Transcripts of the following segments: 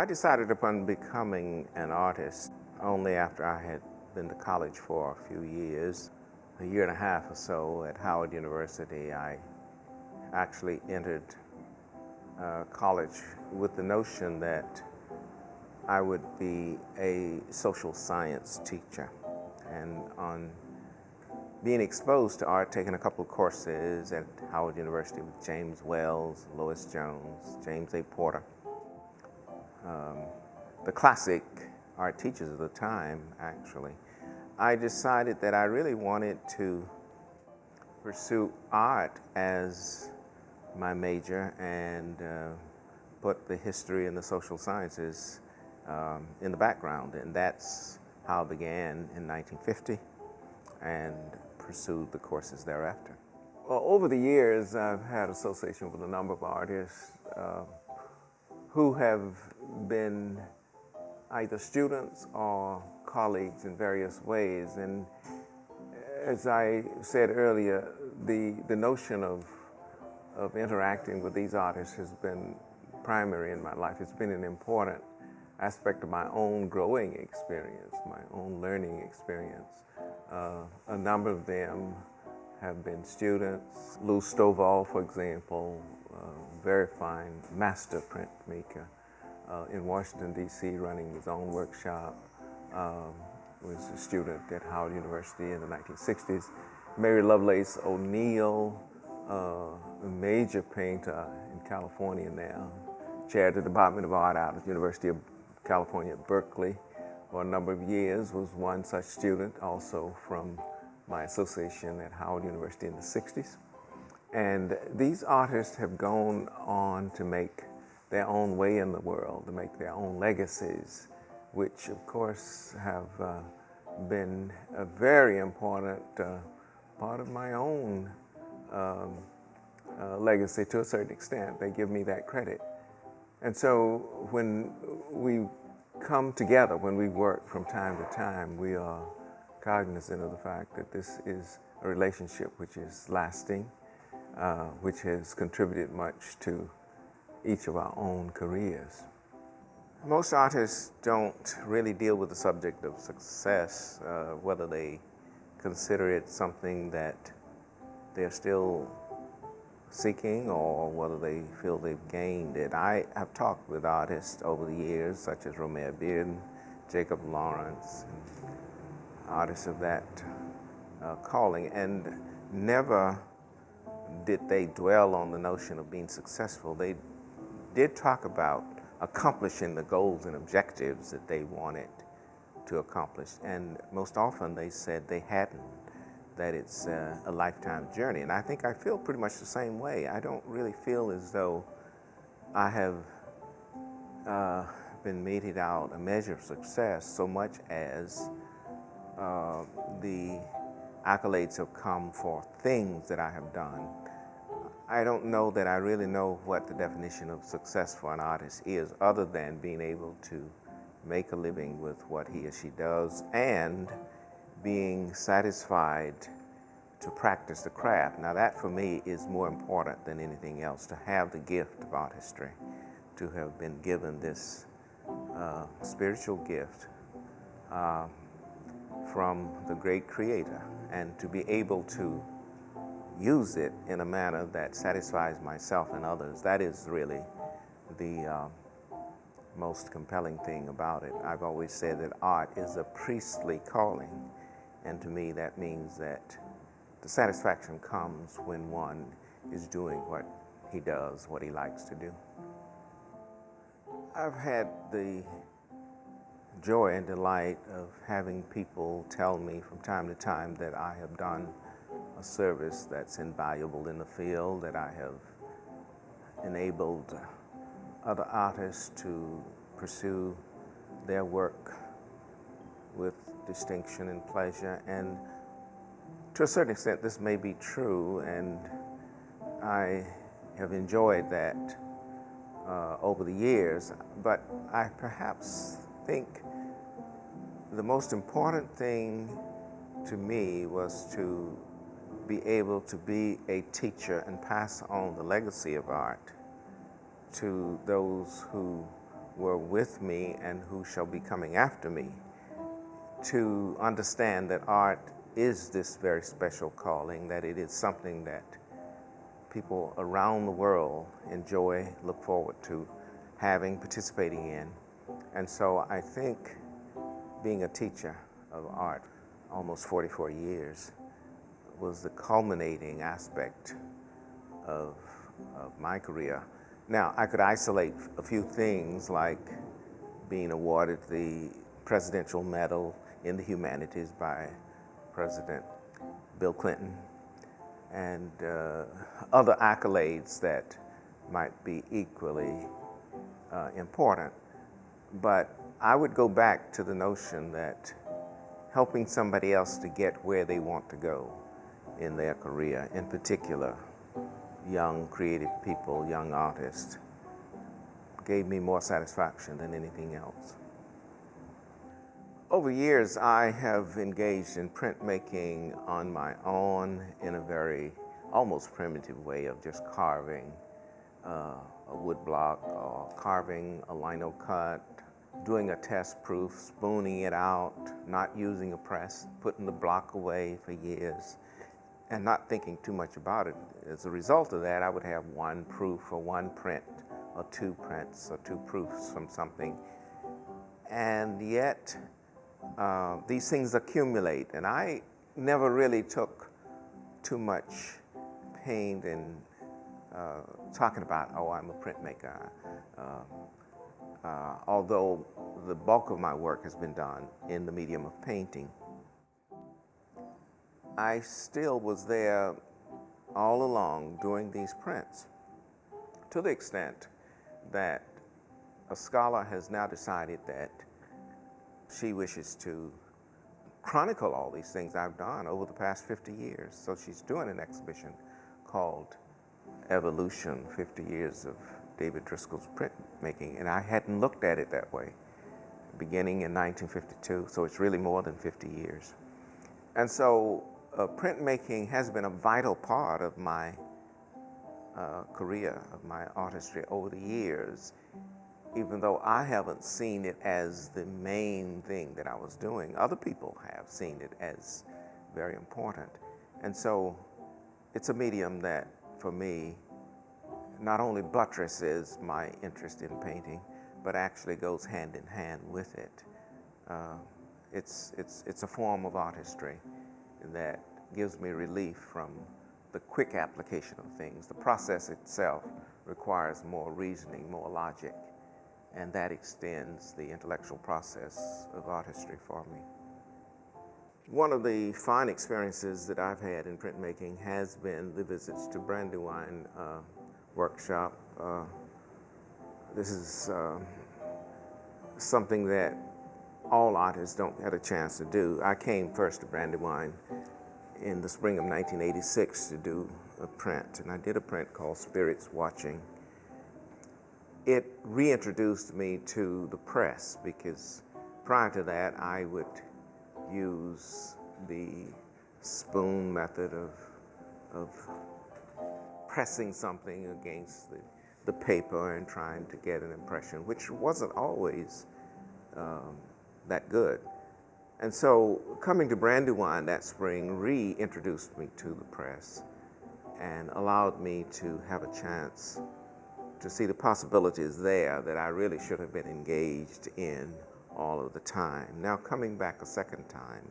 decided upon becoming an artist only after I had been to college for a few years. A year and a half or so at Howard University, I actually entered college with the notion that I would be a social science teacher. And on being exposed to art, taking a couple of courses at Howard University with James Wells, Lois Jones, James A. Porter, the classic art teachers of the time, actually, I decided that I really wanted to pursue art as my major and put the history and the social sciences in the background. And that's how it began in 1950 and pursued the courses thereafter. Well, over the years, I've had association with a number of artists who have been either students or colleagues in various ways. And as I said earlier, the notion of interacting with these artists has been primary in my life. It's been an important aspect of my own growing experience, my own learning experience. A number of them have been students. Lou Stovall, for example, very fine master printmaker in Washington, D.C., running his own workshop, was a student at Howard University in the 1960s. Mary Lovelace O'Neill, a major painter in California now, chaired the Department of Art out at the University of California at Berkeley for a number of years, was one such student also from my association at Howard University in the 60s. And these artists have gone on to make their own way in the world, to make their own legacies, which of course have been a very important part of my own legacy to a certain extent. They give me that credit. And so when we come together, when we work from time to time, we are cognizant of the fact that this is a relationship which is lasting, which has contributed much to each of our own careers. Most artists don't really deal with the subject of success, whether they consider it something that they're still seeking or whether they feel they've gained it. I have talked with artists over the years, such as Romare Bearden, Jacob Lawrence, and artists of that calling, and never did they dwell on the notion of being successful. They did talk about accomplishing the goals and objectives that they wanted to accomplish, and most often they said they hadn't, that it's a lifetime journey. And I think I feel pretty much the same way. I don't really feel as though I have been meted out a measure of success so much as the accolades have come for things that I have done. I don't know that I really know what the definition of success for an artist is, other than being able to make a living with what he or she does and being satisfied to practice the craft. Now that for me is more important than anything else, to have the gift of artistry, to have been given this spiritual gift from the great Creator, and to be able to use it in a manner that satisfies myself and others. That is really the most compelling thing about it. I've always said that art is a priestly calling, and to me that means that the satisfaction comes when one is doing what he does, what he likes to do. I've had the joy and delight of having people tell me from time to time that I have done a service that's invaluable in the field, that I have enabled other artists to pursue their work with distinction and pleasure. And to a certain extent, this may be true, and I have enjoyed that over the years, but I perhaps think the most important thing to me was to be able to be a teacher and pass on the legacy of art to those who were with me and who shall be coming after me to understand that art is this very special calling, that it is something that people around the world enjoy, look forward to having, participating in. And so I think being a teacher of art almost 44 years was the culminating aspect of my career. Now, I could isolate a few things like being awarded the Presidential Medal in the Humanities by President Bill Clinton, and other accolades that might be equally important. But I would go back to the notion that helping somebody else to get where they want to go in their career, in particular, young creative people, young artists, gave me more satisfaction than anything else. Over years, I have engaged in printmaking on my own in a very almost primitive way of just carving a wood block or carving a lino cut, doing a test proof, spooning it out, not using a press, putting the block away for years, and not thinking too much about it. As a result of that, I would have one proof or one print or two prints or two proofs from something. And yet, these things accumulate, and I never really took too much pain in talking about, oh, I'm a printmaker. Although the bulk of my work has been done in the medium of painting, I still was there all along doing these prints, to the extent that a scholar has now decided that she wishes to chronicle all these things I've done over the past 50 years. So she's doing an exhibition called Evolution, 50 Years of David Driskell's Printmaking, and I hadn't looked at it that way, beginning in 1952, so it's really more than 50 years. And so printmaking has been a vital part of my career, of my artistry over the years, even though I haven't seen it as the main thing that I was doing. Other people have seen it as very important. And so it's a medium that, for me, not only buttresses my interest in painting, but actually goes hand in hand with it. It's a form of artistry that gives me relief from the quick application of things. The process itself requires more reasoning, more logic, and that extends the intellectual process of artistry for me. One of the fine experiences that I've had in printmaking has been the visits to Brandywine workshop. This is something that all artists don't get a chance to do. I came first to Brandywine in the spring of 1986 to do a print, and I did a print called Spirits Watching. It reintroduced me to the press, because prior to that I would use the spoon method of pressing something against the paper and trying to get an impression, which wasn't always that good. And so coming to Brandywine that spring reintroduced me to the press and allowed me to have a chance to see the possibilities there that I really should have been engaged in all of the time. Now coming back a second time,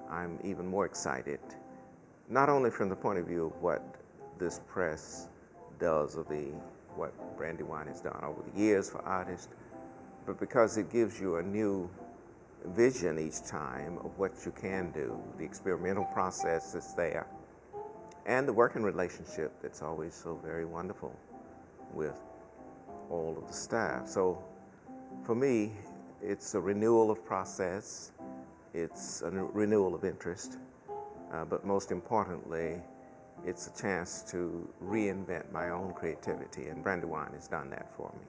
I'm even more excited, not only from the point of view of what this press does, or what Brandywine has done over the years for artists, but because it gives you a new vision each time of what you can do, the experimental process that's there, and the working relationship that's always so very wonderful with all of the staff. So for me, it's a renewal of process, it's a renewal of interest, but most importantly, it's a chance to reinvent my own creativity, and Brandywine has done that for me.